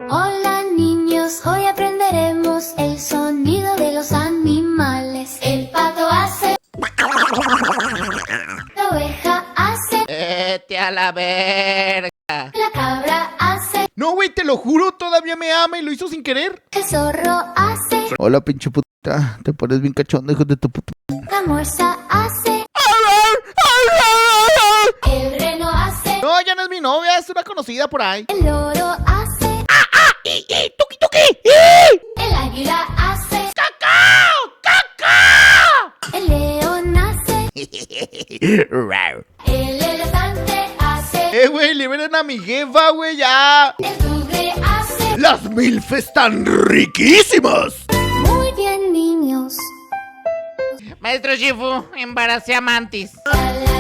Hola niños, hoy aprenderemos el sonido de los animales. El pato hace, la oveja hace, Vete a la verga. la cabra hace, No, güey, te lo juro, todavía me ama y lo hizo sin querer. el zorro hace, Hola, pinche puta. Te pones bien cachondo, hijo de tu puta. la morsa hace, el reno hace, No, ya no es mi novia, es una conocida por ahí. el loro hace, ¡Tuki, tuki! el águila hace, ¡Cacao! el león hace, ¡Cacao! el elefante hace, Güey, liberen a mi jefa, güey, ya. el tigre hace. ¡Las milf están riquísimas! Muy bien niños. Maestro Shifu, embaracé a Mantis. La, la,